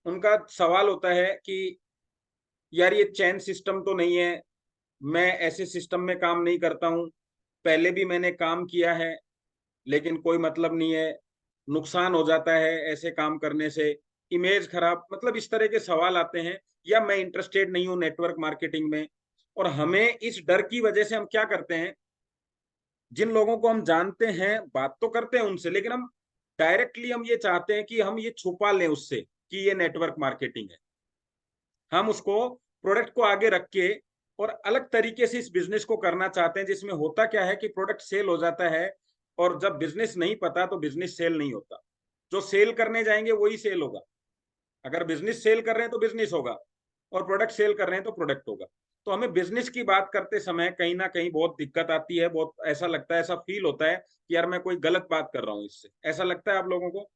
उनका सवाल होता है कि यार ये चेन सिस्टम तो नहीं है, मैं ऐसे सिस्टम में काम नहीं करता हूँ, पहले भी मैंने काम किया है लेकिन कोई मतलब नहीं है, नुकसान हो जाता है ऐसे काम करने से, इमेज खराब, मतलब इस तरह के सवाल आते हैं। या मैं इंटरेस्टेड नहीं हूँ नेटवर्क मार्केटिंग में। और हमें इस डर की वजह से हम क्या करते हैं, जिन लोगों को हम जानते हैं बात तो करते हैं उनसे, लेकिन हम डायरेक्टली हम ये चाहते हैं कि हम ये छुपा लें उससे कि ये नेटवर्क मार्केटिंग है। हम उसको, प्रोडक्ट को आगे रख के और अलग तरीके से इस बिजनेस को करना चाहते हैं, जिसमें होता क्या है कि प्रोडक्ट सेल हो जाता है और जब बिजनेस नहीं पता तो बिजनेस सेल नहीं होता। जो सेल करने जाएंगे वही सेल होगा। अगर बिजनेस सेल कर रहे हैं तो बिजनेस होगा, और प्रोडक्ट सेल कर रहे हैं तो प्रोडक्ट होगा। तो हमें बिजनेस की बात करते समय कहीं ना कहीं बहुत दिक्कत आती है, बहुत ऐसा लगता है, ऐसा फील होता है कि यार मैं कोई गलत बात कर रहा हूँ इससे। ऐसा लगता है आप लोगों को?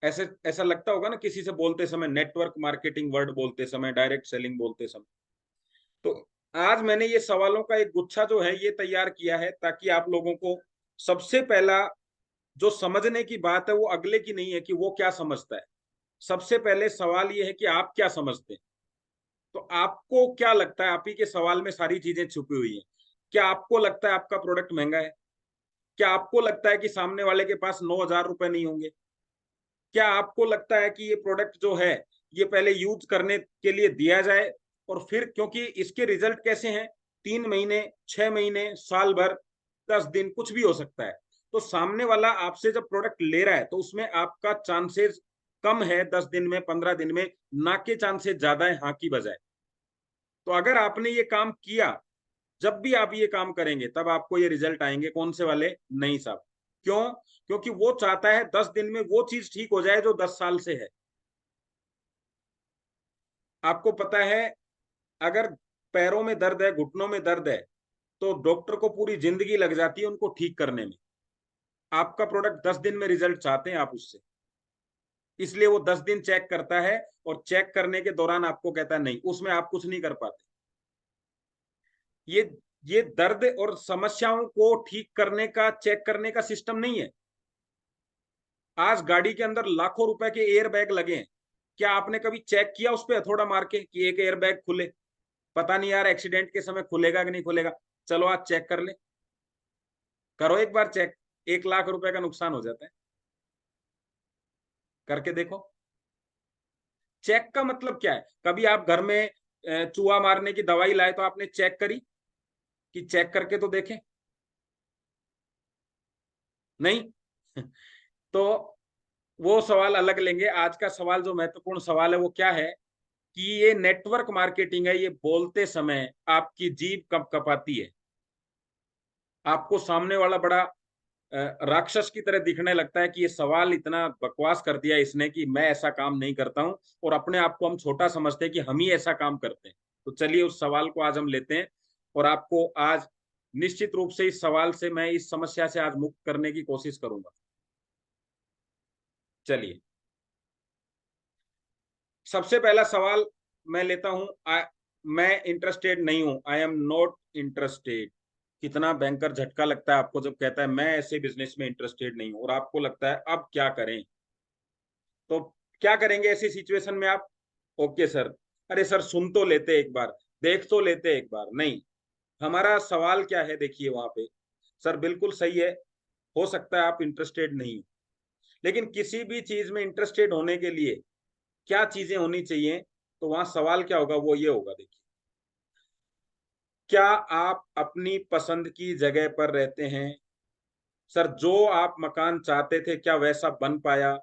ऐसे ऐसा लगता होगा ना किसी से बोलते समय, नेटवर्क मार्केटिंग वर्ड बोलते समय, डायरेक्ट सेलिंग बोलते समय। तो आज मैंने ये सवालों का एक गुच्छा जो है ये तैयार किया है, ताकि आप लोगों को सबसे पहला जो समझने की बात है वो अगले की नहीं है कि वो क्या समझता है। सबसे पहले सवाल ये है कि आप क्या समझते हैं। तो आपको क्या लगता है, आप ही के सवाल में सारी चीजें छुपी हुई हैं। क्या आपको लगता है आपका प्रोडक्ट महंगा है? क्या आपको लगता है कि सामने वाले के पास 9,000 रुपए नहीं होंगे? क्या आपको लगता है कि ये प्रोडक्ट जो है ये पहले यूज करने के लिए दिया जाए, और फिर क्योंकि इसके रिजल्ट कैसे हैं, 3 महीने, 6 महीने, साल भर, 10 दिन, कुछ भी हो सकता है। तो सामने वाला आपसे जब प्रोडक्ट ले रहा है तो उसमें आपका चांसेस कम है 10 दिन में, 15 दिन में, ना के चांसेस ज्यादा है हाँ की बजाय। तो अगर आपने ये काम किया, जब भी आप ये काम करेंगे तब आपको ये रिजल्ट आएंगे। कौन से वाले? नहीं साहब। क्यों? क्योंकि वो चाहता है 10 दिन में वो चीज ठीक हो जाए जो 10 साल से है। आपको पता है, अगर पैरों में दर्द है, घुटनों में दर्द है, तो डॉक्टर को पूरी जिंदगी लग जाती है उनको ठीक करने में। आपका प्रोडक्ट 10 दिन में रिजल्ट चाहते हैं आप उससे, इसलिए वो 10 दिन चेक करता है, और चेक करने के दौरान आपको कहता है नहीं, उसमें आप कुछ नहीं कर पाते। ये ये दर्द और समस्याओं को ठीक करने का, चेक करने का सिस्टम नहीं है। आज गाड़ी के अंदर लाखों रुपए के एयर बैग लगे हैं, क्या आपने कभी चेक किया उस पर हथौड़ा मार के कि एक एयर बैग खुले? पता नहीं यार एक्सीडेंट के समय खुलेगा कि नहीं खुलेगा, चलो आज चेक कर ले। करो एक बार चेक, 1 लाख रुपए का नुकसान हो जाता है, करके देखो। चेक का मतलब क्या है? कभी आप घर में चूहा मारने की दवाई लाए तो आपने चेक करी कि चेक करके तो देखें? नहीं। तो वो सवाल अलग लेंगे। आज का सवाल जो महत्वपूर्ण सवाल है वो क्या है, कि ये नेटवर्क मार्केटिंग है, ये बोलते समय आपकी जीभ कप कपाती है, आपको सामने वाला बड़ा राक्षस की तरह दिखने लगता है कि ये सवाल इतना बकवास कर दिया इसने कि मैं ऐसा काम नहीं करता हूं, और अपने आप को हम छोटा समझते हैं कि हम ही ऐसा काम करते हैं। तो चलिए उस सवाल को आज हम लेते हैं, और आपको आज निश्चित रूप से इस सवाल से, मैं इस समस्या से आज मुक्त करने की कोशिश करूंगा। चलिए, सबसे पहला सवाल मैं लेता हूं। मैं इंटरेस्टेड नहीं हूं, आई एम नॉट इंटरेस्टेड। कितना भयंकर झटका लगता है आपको जब कहता है मैं ऐसे बिजनेस में इंटरेस्टेड नहीं हूं, और आपको लगता है अब क्या करें। तो क्या करेंगे ऐसी सिचुएशन में आप? ओके सर, अरे सर सुन तो लेते एक बार, देख तो लेते एक बार। नहीं, हमारा सवाल क्या है देखिए वहां पे। सर बिल्कुल सही है, हो सकता है आप इंटरेस्टेड नहीं हो, लेकिन किसी भी चीज में इंटरेस्टेड होने के लिए क्या चीजें होनी चाहिए? तो वहां सवाल क्या होगा, वो ये होगा, देखिए, क्या आप अपनी पसंद की जगह पर रहते हैं? सर जो आप मकान चाहते थे क्या वैसा बन पाया?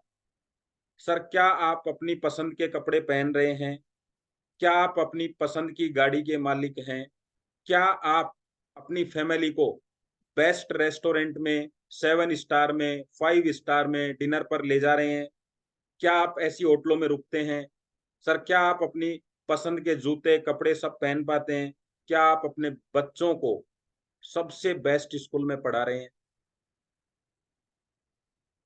सर क्या आप अपनी पसंद के कपड़े पहन रहे हैं? क्या आप अपनी पसंद की गाड़ी के मालिक हैं? क्या आप अपनी फैमिली को बेस्ट रेस्टोरेंट में, 7 स्टार में, 5 स्टार में डिनर पर ले जा रहे हैं? क्या आप ऐसी होटलों में रुकते हैं? सर क्या आप अपनी पसंद के जूते कपड़े सब पहन पाते हैं? क्या आप अपने बच्चों को सबसे बेस्ट स्कूल में पढ़ा रहे हैं?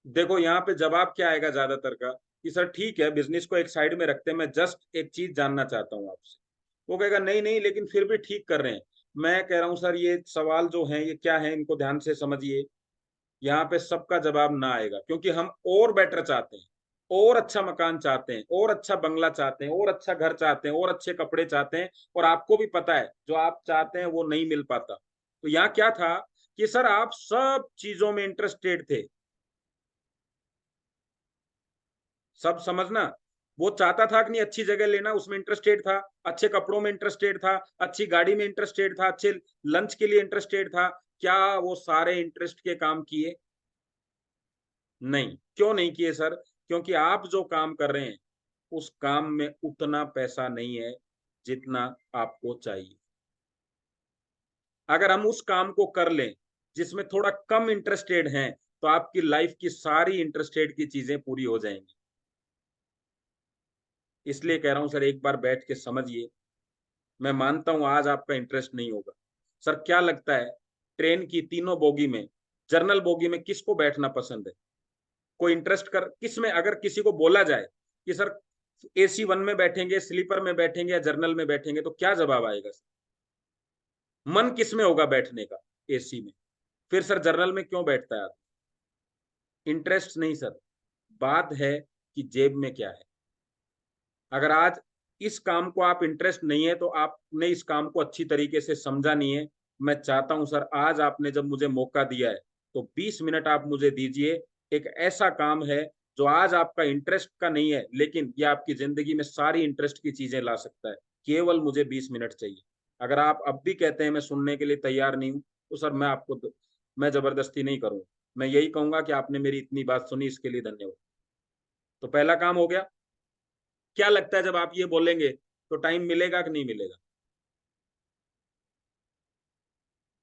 देखो यहाँ पे जवाब क्या आएगा ज्यादातर का, कि सर ठीक है बिजनेस को एक साइड में रखते हैं, मैं जस्ट एक चीज जानना चाहता हूँ आपसे। वो कहेगा नहीं नहीं, लेकिन फिर भी ठीक कर रहे हैं। मैं कह रहा हूँ सर ये सवाल जो है ये क्या है, इनको ध्यान से समझिए। यहाँ पे सबका जवाब ना आएगा, क्योंकि हम और बेटर चाहते हैं, और अच्छा मकान चाहते हैं, और अच्छा बंगला चाहते हैं, और अच्छा घर चाहते हैं, और अच्छे कपड़े चाहते हैं, और आपको भी पता है जो आप चाहते हैं वो नहीं मिल पाता। तो यहाँ क्या था कि सर आप सब चीजों में इंटरेस्टेड थे, सब समझना। वो चाहता था कि नहीं अच्छी जगह लेना, उसमें इंटरेस्टेड था, अच्छे कपड़ों में इंटरेस्टेड था, अच्छी गाड़ी में इंटरेस्टेड था, अच्छे लंच के लिए इंटरेस्टेड था। क्या वो सारे इंटरेस्ट के काम किए? नहीं। क्यों नहीं किए सर? क्योंकि आप जो काम कर रहे हैं उस काम में उतना पैसा नहीं है जितना आपको चाहिए। अगर हम उस काम को कर लें जिसमें थोड़ा कम इंटरेस्टेड हैं, तो आपकी लाइफ की सारी इंटरेस्टेड की चीजें पूरी हो जाएंगी। इसलिए कह रहा हूं सर, एक बार बैठ के समझिए। मैं मानता हूं आज आपका इंटरेस्ट नहीं होगा। सर क्या लगता है, ट्रेन की तीनों बोगी में, जनरल बोगी में किसको बैठना पसंद है? कोई इंटरेस्ट कर किस में? अगर किसी को बोला जाए कि सर एसी वन में बैठेंगे, स्लीपर में बैठेंगे या जर्नल में बैठेंगे, तो क्या जवाब आएगा सर? मन किस में होगा बैठने का? एसी में। फिर सर जर्नल में क्यों बैठता है आदमी? इंटरेस्ट नहीं सर, बात है कि जेब में क्या है। अगर आज इस काम को आप इंटरेस्ट नहीं है तो आपने इस काम को अच्छी तरीके से समझा नहीं है। मैं चाहता हूं सर, आज आपने जब मुझे मौका दिया है तो 20 मिनट आप मुझे दीजिए। एक ऐसा काम है जो आज आपका इंटरेस्ट का नहीं है, लेकिन ये आपकी जिंदगी में सारी इंटरेस्ट की चीजें ला सकता है। केवल मुझे 20 मिनट चाहिए। अगर आप अब भी कहते हैं मैं सुनने के लिए तैयार नहीं हूं, तो सर मैं जबरदस्ती नहीं करूंगा। मैं यही कहूंगा कि आपने मेरी इतनी बात सुनी, इसके लिए धन्यवाद। तो पहला काम हो गया। क्या लगता है जब आप ये बोलेंगे तो टाइम मिलेगा कि नहीं मिलेगा?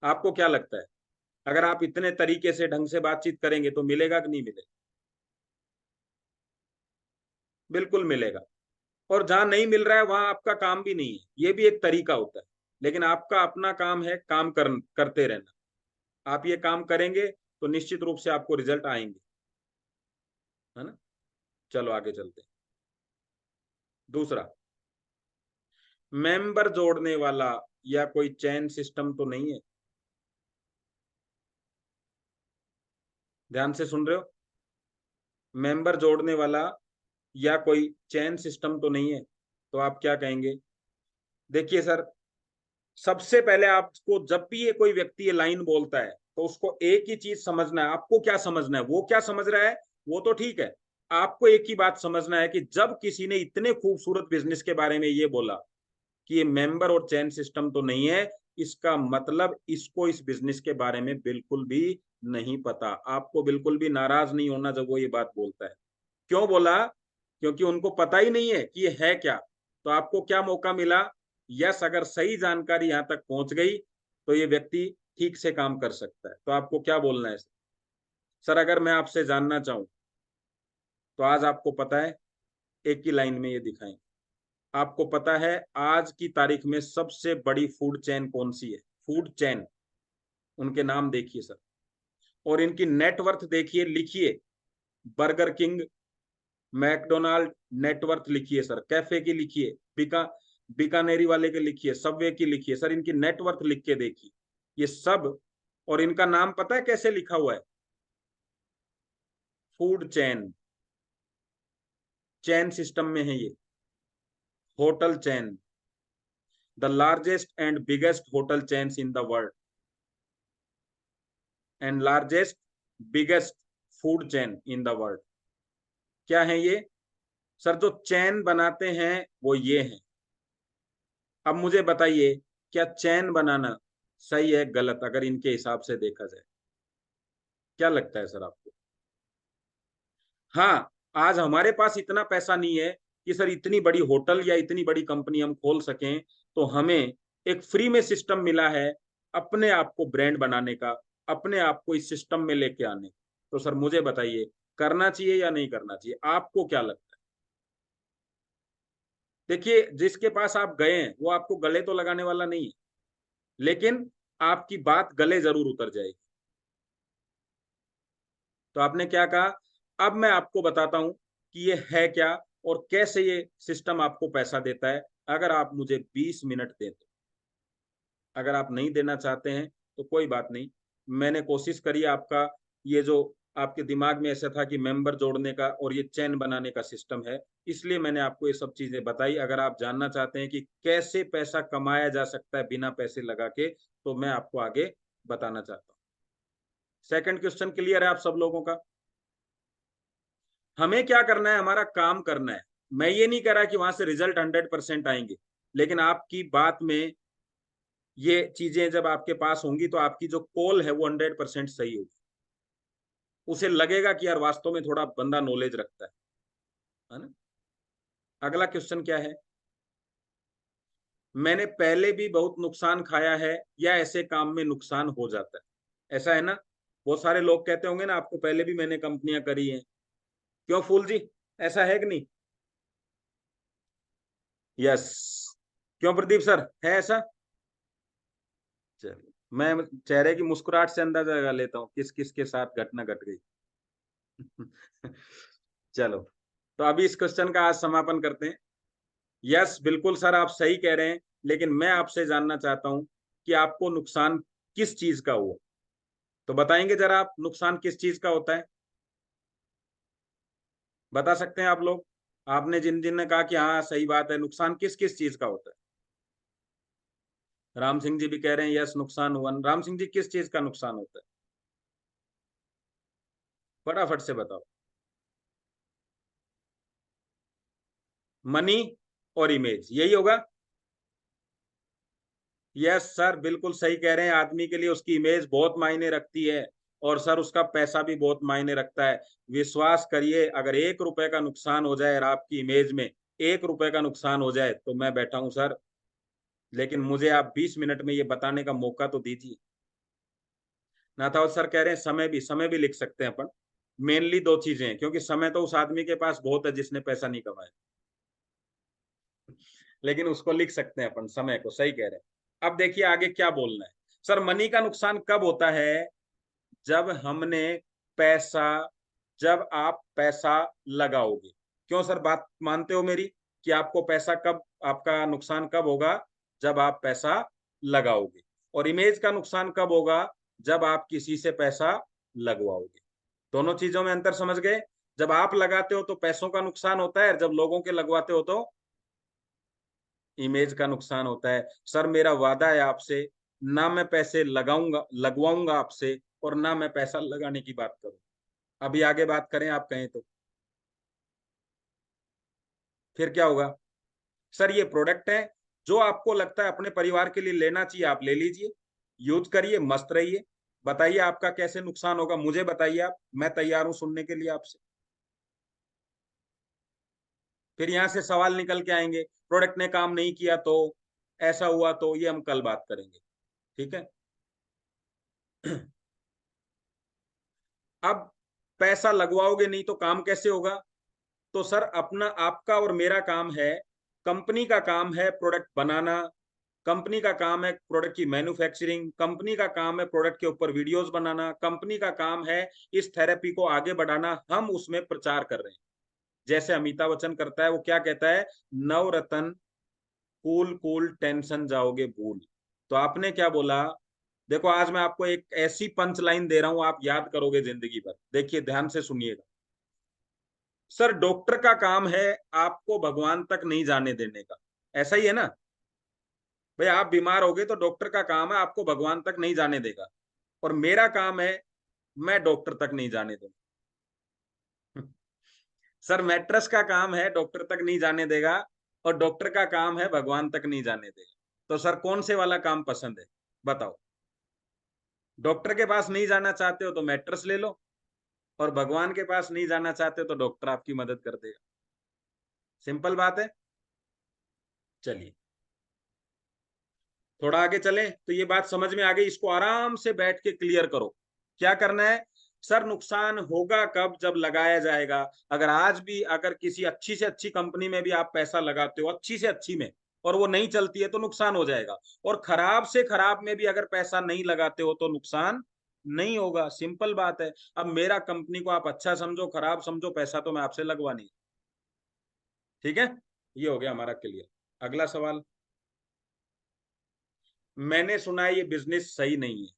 आपको क्या लगता है, अगर आप इतने तरीके से ढंग से बातचीत करेंगे तो मिलेगा कि नहीं मिलेगा? बिल्कुल मिलेगा। और जहां नहीं मिल रहा है वहां आपका काम भी नहीं है, ये भी एक तरीका होता है। लेकिन आपका अपना काम है करते रहना। आप ये काम करेंगे तो निश्चित रूप से आपको रिजल्ट आएंगे, है ना? चलो आगे चलते हैं। दूसरा, मेंबर जोड़ने वाला या कोई चैन सिस्टम तो नहीं है? ध्यान से सुन रहे हो? मेंबर जोड़ने वाला या कोई चैन सिस्टम तो नहीं है? तो आप क्या कहेंगे? देखिए सर, सबसे पहले आपको जब भी ये कोई व्यक्ति ये लाइन बोलता है तो उसको एक ही चीज समझना है। आपको क्या समझना है, वो क्या समझ रहा है वो तो ठीक है। आपको एक ही बात समझना है कि जब किसी ने इतने खूबसूरत बिजनेस के बारे में ये बोला कि ये मेंबर और चैन सिस्टम तो नहीं है, इसका मतलब इसको इस बिजनेस के बारे में बिल्कुल भी नहीं पता। आपको बिल्कुल भी नाराज नहीं होना जब वो ये बात बोलता है। क्यों बोला? क्योंकि उनको पता ही नहीं है कि ये है क्या। तो आपको क्या मौका मिला? यस, अगर सही जानकारी यहां तक पहुंच गई तो ये व्यक्ति ठीक से काम कर सकता है। तो आपको क्या बोलना है? सर अगर मैं आपसे जानना चाहूं तो आज आपको पता है, एक ही लाइन में ये दिखाएं। आपको पता है आज की तारीख में सबसे बड़ी फूड चेन कौन सी है? फूड चेन, उनके नाम देखिए सर, और इनकी नेटवर्थ देखिए, लिखिए। बर्गर किंग, मैकडोनाल्ड, नेटवर्थ लिखिए सर, कैफे की लिखिए, बीकानेरी वाले के लिखिए, सबवे की लिखिए सर, इनकी नेटवर्थ लिख के देखिए। ये सब, और इनका नाम पता है कैसे लिखा हुआ है? फूड चेन, चैन सिस्टम में है ये। Hotel chain, the largest and biggest hotel chains in the world and largest biggest food chain in the world. क्या है ये? सर जो चैन बनाते हैं वो ये हैं। अब मुझे बताइए, क्या चैन बनाना सही है गलत अगर इनके हिसाब से देखा जाए? क्या लगता है सर आपको? हाँ, आज हमारे पास इतना पैसा नहीं है कि सर इतनी बड़ी होटल या इतनी बड़ी कंपनी हम खोल सकें। तो हमें एक फ्री में सिस्टम मिला है अपने आप को ब्रांड बनाने का, अपने आप को इस सिस्टम में लेके आने। तो सर मुझे बताइए, करना चाहिए या नहीं करना चाहिए? आपको क्या लगता है? देखिए, जिसके पास आप गए हैं वो आपको गले तो लगाने वाला नहीं है, लेकिन आपकी बात गले जरूर उतर जाएगी। तो आपने क्या कहा? अब मैं आपको बताता हूं कि ये है क्या और कैसे ये सिस्टम आपको पैसा देता है, अगर आप मुझे 20 मिनट दें तो। अगर आप नहीं देना चाहते हैं तो कोई बात नहीं, मैंने कोशिश करी आपका ये जो आपके दिमाग में ऐसा था कि मेंबर जोड़ने का और ये चैन बनाने का सिस्टम है, इसलिए मैंने आपको ये सब चीजें बताई। अगर आप जानना चाहते हैं कि कैसे पैसा कमाया जा सकता है बिना पैसे लगा के, तो मैं आपको आगे बताना चाहता हूँ। सेकंड क्वेश्चन क्लियर है आप सब लोगों का? हमें क्या करना है, हमारा काम करना है। मैं ये नहीं कह रहा कि वहां से रिजल्ट 100% आएंगे, लेकिन आपकी बात में ये चीजें जब आपके पास होंगी तो आपकी जो कॉल है वो 100% सही होगी। उसे लगेगा कि यार वास्तव में थोड़ा बंदा नॉलेज रखता है ना। अगला क्वेश्चन क्या है? मैंने पहले भी बहुत नुकसान खाया है या ऐसे काम में नुकसान हो जाता है? ऐसा है ना, बहुत सारे लोग कहते होंगे ना आपको, पहले भी मैंने कंपनियां करी हैं। क्यों फूल जी, ऐसा है कि नहीं? यस। क्यों प्रदीप सर, है ऐसा? चलिए, मैं चेहरे की मुस्कुराहट से अंदाजा लगा लेता हूँ किस किस के साथ घटना घट गई। चलो, तो अभी इस क्वेश्चन का आज समापन करते हैं। यस बिल्कुल सर, आप सही कह रहे हैं, लेकिन मैं आपसे जानना चाहता हूं कि आपको नुकसान किस चीज का हुआ। तो बताएंगे जरा आप, नुकसान किस चीज का होता है? बता सकते हैं आप लोग? आपने जिन जिन ने कहा कि हाँ सही बात है, नुकसान किस किस चीज का होता है? राम सिंह जी भी कह रहे हैं यस नुकसान हुआ। राम सिंह जी, किस चीज का नुकसान होता है? फटाफट से बताओ। मनी और इमेज, यही होगा? यस सर, बिल्कुल सही कह रहे हैं। आदमी के लिए उसकी इमेज बहुत मायने रखती है, और सर उसका पैसा भी बहुत मायने रखता है। विश्वास करिए, अगर 1 रुपए का नुकसान हो जाए और आपकी इमेज में 1 रुपए का नुकसान हो जाए तो मैं बैठा हूं सर, लेकिन मुझे आप 20 मिनट में ये बताने का मौका तो दीजिए। नाथावत सर कह रहे हैं समय भी लिख सकते हैं अपन। मेनली दो चीजें हैं, क्योंकि समय तो उस आदमी के पास बहुत है जिसने पैसा नहीं कमाया, लेकिन उसको लिख सकते हैं अपन, समय को। सही कह रहे हैं। अब देखिए आगे क्या बोलना है। सर मनी का नुकसान कब होता है? जब हमने पैसा, जब आप पैसा लगाओगे। क्यों सर, बात मानते हो मेरी कि आपको पैसा कब, आपका नुकसान कब होगा? जब आप पैसा लगाओगे। और इमेज का नुकसान कब होगा? जब आप किसी से पैसा लगवाओगे। दोनों चीजों में अंतर समझ गए? जब आप लगाते हो तो पैसों का नुकसान होता है, जब लोगों के लगवाते हो तो इमेज का नुकसान होता है। सर मेरा वादा है आपसे, ना मैं पैसे लगाऊंगा लगवाऊंगा आपसे, और ना मैं पैसा लगाने की बात करूं। अभी आगे बात करें आप कहें तो? फिर क्या होगा? सर ये प्रोडक्ट है, जो आपको लगता है अपने परिवार के लिए लेना चाहिए आप ले लीजिए, यूज करिए, मस्त रहिए। बताइए आपका कैसे नुकसान होगा, मुझे बताइए आप, मैं तैयार हूं सुनने के लिए आपसे। फिर यहां से सवाल निकल के आएंगे, प्रोडक्ट ने काम नहीं किया तो, ऐसा हुआ तो, ये हम कल बात करेंगे। ठीक है। अब पैसा लगवाओगे नहीं तो काम कैसे होगा? तो सर अपना, आपका और मेरा काम है, कंपनी का काम है प्रोडक्ट बनाना, कंपनी का काम है प्रोडक्ट की मैन्युफैक्चरिंग, कंपनी का काम है प्रोडक्ट के ऊपर वीडियोस बनाना, कंपनी का काम है इस थेरेपी को आगे बढ़ाना। हम उसमें प्रचार कर रहे हैं। जैसे अमिताभ बच्चन करता है, वो क्या कहता है? नवरत्न कूल कूल टेंशन जाओगे भूल। तो आपने क्या बोला? देखो आज मैं आपको एक ऐसी पंच लाइन दे रहा हूं, आप याद करोगे जिंदगी भर। देखिए ध्यान से सुनिएगा। सर डॉक्टर का काम है आपको भगवान तक नहीं जाने देने का, ऐसा ही है ना? भाई आप बीमार हो गए तो डॉक्टर का काम है आपको भगवान तक नहीं जाने देगा, और मेरा काम है मैं डॉक्टर तक नहीं जाने दूंगा। सर मैट्रेस का काम है डॉक्टर तक नहीं जाने देगा, और डॉक्टर का काम है भगवान तक नहीं जाने देगा। तो सर कौन से वाला काम पसंद है, बताओ? डॉक्टर के पास नहीं जाना चाहते हो तो मैट्रेस ले लो, और भगवान के पास नहीं जाना चाहते हो तो डॉक्टर आपकी मदद कर देगा। सिंपल बात है। चलिए थोड़ा आगे चलें, तो ये बात समझ में आ गई, इसको आराम से बैठ के क्लियर करो। क्या करना है? सर नुकसान होगा कब? जब लगाया जाएगा। अगर आज भी अगर किसी अच्छी से अच्छी कंपनी में भी आप पैसा लगाते हो, अच्छी से अच्छी में, और वो नहीं चलती है तो नुकसान हो जाएगा। और खराब से खराब में भी अगर पैसा नहीं लगाते हो तो नुकसान नहीं होगा। सिंपल बात है। अब मेरा कंपनी को आप अच्छा समझो खराब समझो, पैसा तो मैं आपसे लगवा नहीं। ठीक है, ये हो गया हमारा क्लियर। अगला सवाल। मैंने सुना है ये बिजनेस सही नहीं है।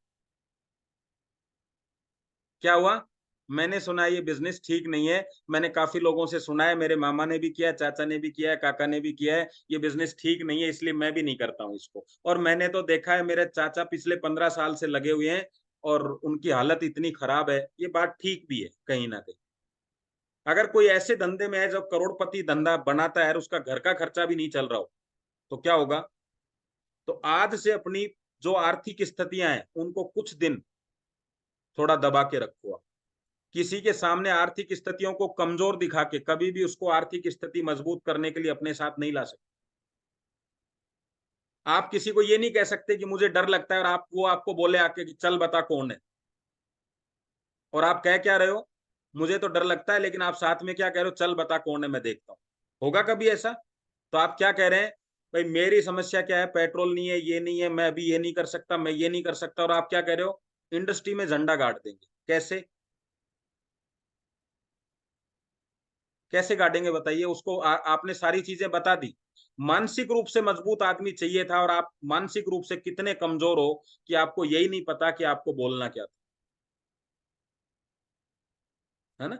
क्या हुआ? मैंने सुना ये बिजनेस ठीक नहीं है, मैंने काफी लोगों से सुना है, मेरे मामा ने भी किया है, चाचा ने भी किया है, काका ने भी किया है, ये बिजनेस ठीक नहीं है, इसलिए मैं भी नहीं करता हूँ इसको। और मैंने तो देखा है, मेरे चाचा पिछले 15 साल से लगे हुए हैं और उनकी हालत इतनी खराब है। ये बात ठीक भी है कहीं ना कहीं। अगर कोई ऐसे धंधे में है जो करोड़पति धंधा बनाता है और उसका घर का खर्चा भी नहीं चल रहा हो, तो क्या होगा? तो आज से अपनी जो आर्थिक स्थितियां हैं उनको कुछ दिन थोड़ा दबा के रखो। किसी के सामने आर्थिक स्थितियों को कमजोर दिखा के कभी भी उसको आर्थिक स्थिति मजबूत करने के लिए अपने साथ नहीं ला सकते। आप किसी को ये नहीं कह सकते कि मुझे डर लगता है और आप वो आपको बोले आके कि चल बता कौन है, और आप कह क्या रहे हो? मुझे तो डर लगता है, लेकिन आप साथ में क्या कह रहे हो? चल बता कौन है, मैं देखता हूँ। होगा कभी ऐसा? तो आप क्या कह रहे हैं? भाई मेरी समस्या क्या है, पेट्रोल नहीं है, ये नहीं है, मैं अभी ये नहीं कर सकता, मैं ये नहीं कर सकता, और आप क्या कह रहे हो? इंडस्ट्री में झंडा गाड़ देंगे। कैसे? कैसे गाड़ेंगे बताइए? उसको आपने सारी चीजें बता दी। मानसिक रूप से मजबूत आदमी चाहिए था, और आप मानसिक रूप से कितने कमजोर हो कि आपको यही नहीं पता कि आपको बोलना क्या था, है ना?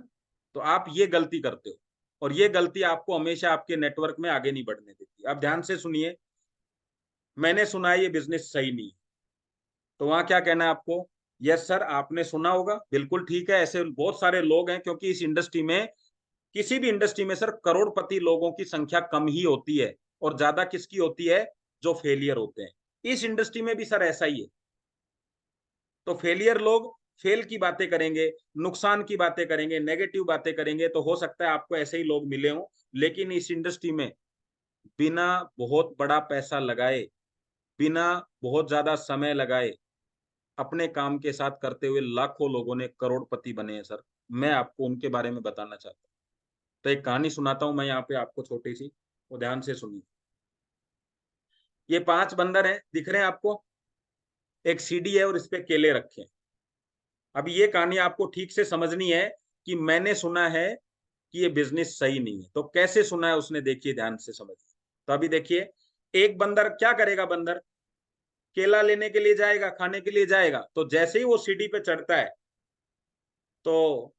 तो आप ये गलती करते हो, और ये गलती आपको हमेशा आपके नेटवर्क में आगे नहीं बढ़ने देती। आप ध्यान से सुनिए, मैंने सुना है ये बिजनेस सही नहीं है, तो वहां क्या कहना है आपको? यस सर, आपने सुना होगा, बिल्कुल ठीक है, ऐसे बहुत सारे लोग हैं, क्योंकि इस इंडस्ट्री में, किसी भी इंडस्ट्री में सर, करोड़पति लोगों की संख्या कम ही होती है, और ज्यादा किसकी होती है? जो फेलियर होते हैं। इस इंडस्ट्री में भी सर ऐसा ही है। तो फेलियर लोग फेल की बातें करेंगे, नुकसान की बातें करेंगे, नेगेटिव बातें करेंगे, तो हो सकता है आपको ऐसे ही लोग मिले हों। लेकिन इस इंडस्ट्री में बिना बहुत बड़ा पैसा लगाए, बिना बहुत ज्यादा समय लगाए, अपने काम के साथ करते हुए लाखों लोगों ने करोड़पति बने हैं सर। मैं आपको उनके बारे में बताना चाहता हूँ। तो एक कहानी सुनाता हूं मैं यहाँ पे आपको, छोटी सी, वो ध्यान से सुनिए। ये 5 बंदर हैं, दिख रहे हैं आपको? एक सीढ़ी है और इस पे केले रखे हैं। अब ये कहानी आपको ठीक से समझनी है कि मैंने सुना है कि ये बिजनेस सही नहीं है। तो कैसे सुना है उसने, देखिए ध्यान से समझिए। तो अभी देखिए, एक बंदर क्या करेगा? बंदर केला लेने के लिए जाएगा, खाने के लिए जाएगा, तो जैसे ही वो सीढ़ी पे चढ़ता है, तो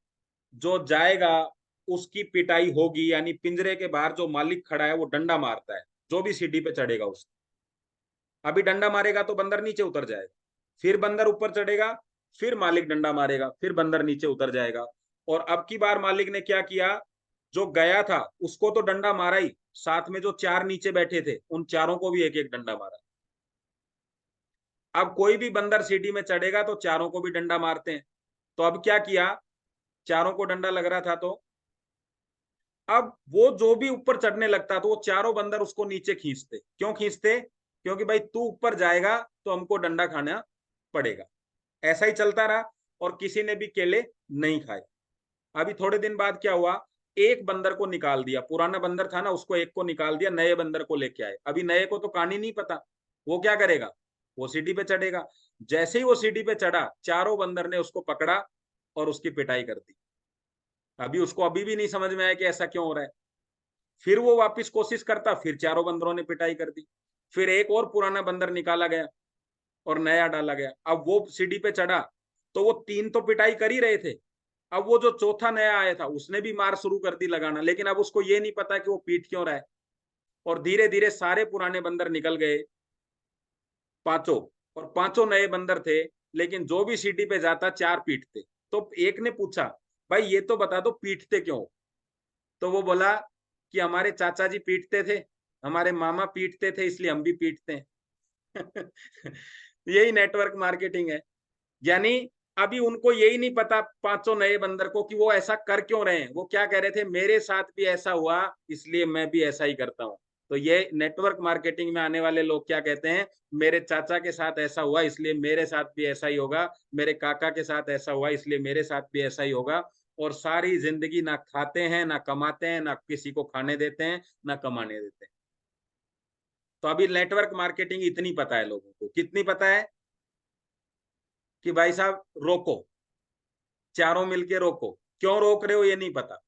जो जाएगा उसकी पिटाई होगी, यानी पिंजरे के बाहर जो मालिक खड़ा है वो डंडा मारता है, जो भी सीढ़ी पे चढ़ेगा उसको। अभी डंडा मारेगा तो बंदर नीचे उतर जाएगा, फिर बंदर ऊपर चढ़ेगा, फिर मालिक डंडा मारेगा, फिर बंदर नीचे उतर जाएगा। और अब की बार मालिक ने क्या किया? जो गया था उसको तो डंडा मारा ही, साथ में जो 4 नीचे बैठे थे उन चारों को भी एक एक डंडा मारा। अब कोई भी बंदर सीढ़ी में चढ़ेगा तो चारों को भी डंडा मारते हैं। तो अब क्या किया? चारों को डंडा लग रहा था, तो अब वो जो भी ऊपर चढ़ने लगता तो वो चारों बंदर उसको नीचे खींचते। क्यों खींचते? क्योंकि भाई तू ऊपर जाएगा तो हमको डंडा खाना पड़ेगा। ऐसा ही चलता रहा, और किसी ने भी केले नहीं खाए। अभी थोड़े दिन बाद क्या हुआ? एक बंदर को निकाल दिया, पुराना बंदर था ना, उसको एक को निकाल दिया, नए बंदर को लेके आए। अभी नए को तो कहानी नहीं पता, वो क्या करेगा? वो सीढ़ी पे चढ़ेगा। जैसे ही वो सीढ़ी पे चढ़ा, चारों बंदर ने उसको पकड़ा और उसकी पिटाई कर दी। अभी उसको अभी भी नहीं समझ में आया कि ऐसा क्यों हो रहा है। फिर वो वापस कोशिश करता, फिर चारों बंदरों ने पिटाई कर दी। फिर एक और पुराना बंदर निकाला गया और नया डाला गया। अब वो सीढ़ी पे चढ़ा, तो वो 3 तो पिटाई कर ही रहे थे। अब वो जो चौथा नया आया था उसने भी मार शुरू कर दी लगाना, लेकिन अब उसको ये नहीं पता कि वो पीट क्यों रहा है। और धीरे धीरे सारे पुराने बंदर निकल गए, पांचों, और पांचों नए बंदर थे। लेकिन जो भी सीढ़ी पे जाता 4 पीटते। तो एक ने पूछा, भाई ये तो बता दो पीटते क्यों? तो वो बोला कि हमारे चाचा जी पीटते थे, हमारे मामा पीटते थे, इसलिए हम भी पीटते हैं। यही नेटवर्क मार्केटिंग है। यानी अभी उनको यही नहीं पता, पांचों नए बंदर को, कि वो ऐसा कर क्यों रहे हैं। वो क्या कह रहे थे? मेरे साथ भी ऐसा हुआ, इसलिए मैं भी ऐसा ही करता हूं। तो ये नेटवर्क मार्केटिंग में आने वाले लोग क्या कहते हैं? मेरे चाचा के साथ ऐसा हुआ, इसलिए मेरे साथ भी ऐसा ही होगा। मेरे काका के साथ ऐसा हुआ, इसलिए मेरे साथ भी ऐसा ही होगा। और सारी जिंदगी ना खाते हैं, ना कमाते हैं, ना किसी को खाने देते हैं, ना कमाने देते हैं। तो अभी नेटवर्क मार्केटिंग इतनी पता है लोगों को, कितनी पता है? कि भाई साहब रोको, चारों मिलके रोको। क्यों रोक रहे हो ये नहीं पता।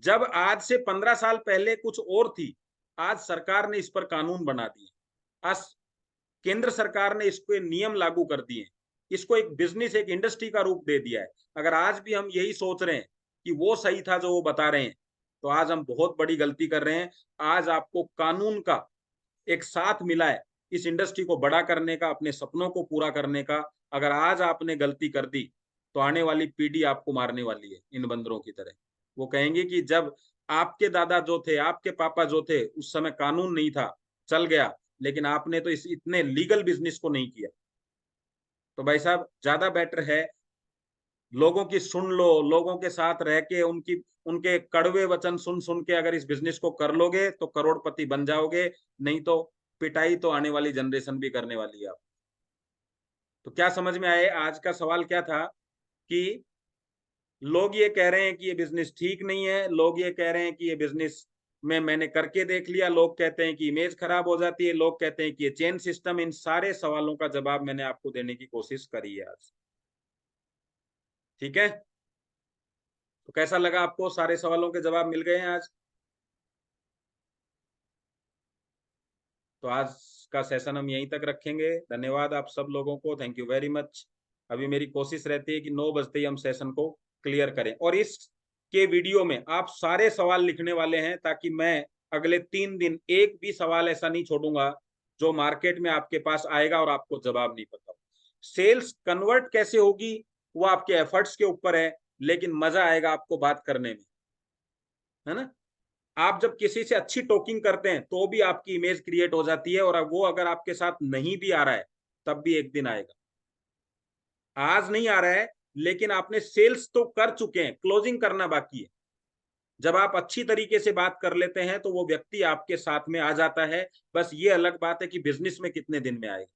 जब आज से 15 साल पहले कुछ और थी, आज सरकार ने इस पर कानून बना दिए। आज केंद्र सरकार ने इसके नियम लागू कर दिए। इसको एक बिजनेस, एक इंडस्ट्री का रूप दे दिया है। अगर आज भी हम यही सोच रहे हैं कि वो सही था जो वो बता रहे हैं, तो आज हम बहुत बड़ी गलती कर रहे हैं। आज आपको कानून का एक साथ मिला है इस इंडस्ट्री को बड़ा करने का, अपने सपनों को पूरा करने का। अगर आज आपने गलती कर दी तो आने वाली पीढ़ी आपको मारने वाली है इन बंदरों की तरह। वो कहेंगे कि जब आपके दादा जो थे, आपके पापा जो थे, उस समय कानून नहीं था, चल गया, लेकिन आपने तो इस इतने लीगल बिजनेस को नहीं किया। तो भाई साहब, ज्यादा बेटर है लोगों की सुन लो, लोगों के साथ रह के उनकी उनके कड़वे वचन सुन सुन के अगर इस बिजनेस को कर लोगे तो करोड़पति बन जाओगे, नहीं तो पिटाई तो आने वाली जनरेशन भी करने वाली है। आप तो क्या समझ में आए? आज का सवाल क्या था कि लोग ये कह रहे हैं कि ये बिजनेस ठीक नहीं है, लोग ये कह रहे हैं कि ये बिजनेस में मैंने करके देख लिया, लोग कहते हैं कि इमेज खराब हो जाती है, लोग कहते हैं कि ये चेन सिस्टम। इन सारे सवालों का जवाब मैंने आपको देने की कोशिश करी है आज। ठीक है, तो कैसा लगा आपको? सारे सवालों के जवाब मिल गए हैं आज। तो आज का सेशन हम यहीं तक रखेंगे। धन्यवाद आप सब लोगों को, थैंक यू वेरी मच। अभी मेरी कोशिश रहती है कि 9 बजते ही हम सेशन को क्लियर करें, और इस के वीडियो में आप सारे सवाल लिखने वाले हैं, ताकि मैं अगले 3 दिन एक भी सवाल ऐसा नहीं छोड़ूंगा जो मार्केट में आपके पास आएगा और आपको जवाब नहीं पता। सेल्स कन्वर्ट कैसे होगी वो आपके एफर्ट्स के ऊपर है, लेकिन मजा आएगा आपको बात करने में, है ना? आप जब किसी से अच्छी टॉकिंग करते हैं तो भी आपकी इमेज क्रिएट हो जाती है, और वो अगर आपके साथ नहीं भी आ रहा है तब भी एक दिन आएगा। आज नहीं आ रहा है, लेकिन आपने सेल्स तो कर चुके हैं, क्लोजिंग करना बाकी है। जब आप अच्छी तरीके से बात कर लेते हैं तो वो व्यक्ति आपके साथ में आ जाता है। बस ये अलग बात है कि बिजनेस में कितने दिन में आएगा।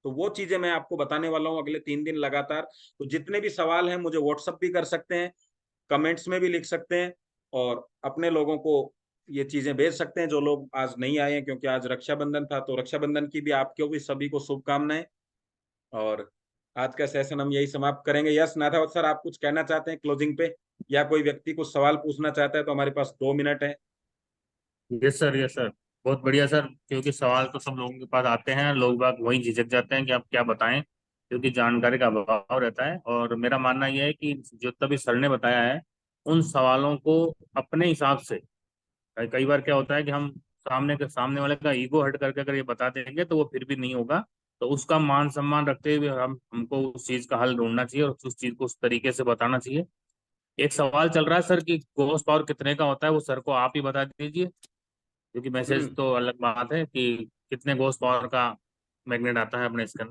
तो वो चीजें मैं आपको बताने वाला हूं अगले 3 दिन लगातार। तो जितने भी सवाल हैं मुझे व्हाट्सअप भी कर सकते हैं, कमेंट्स में भी लिख सकते हैं, और अपने लोगों को ये चीजें भेज सकते हैं जो लोग आज नहीं आए हैं, क्योंकि आज रक्षाबंधन था। तो रक्षाबंधन की भी आपको भी सभी को शुभकामनाएं। और आज का सेशन हम यही समाप्त करेंगे। यस नाथावत सर, आप कुछ कहना चाहते हैं क्लोजिंग पे, या कोई व्यक्ति कुछ सवाल पूछना चाहता है तो हमारे पास 2 मिनट है। Yes sir, yes sir. बहुत बढ़िया सर, क्योंकि सवाल तो सब लोगों के पास आते हैं, लोग बाग वहीं झिझक जाते हैं कि आप क्या बताएं, क्योंकि जानकारी का अभाव रहता है। और मेरा मानना यह है कि जो तभी सर ने बताया है उन सवालों को अपने हिसाब से, कई बार क्या होता है कि हम सामने वाले का ईगो हट करके अगर ये बता देंगे तो वो फिर भी नहीं होगा। तो उसका मान सम्मान रखते हुए हमको उस चीज का हल ढूंढना चाहिए और उस चीज को उस तरीके से बताना चाहिए। एक सवाल चल रहा है सर कि गोश्त पावर कितने का होता है, वो सर को आप ही बता दीजिए, क्योंकि मैसेज हम्म। तो अलग बात है कि कितने गोश्त पावर का मैग्नेट आता है अपने इसके अंदर।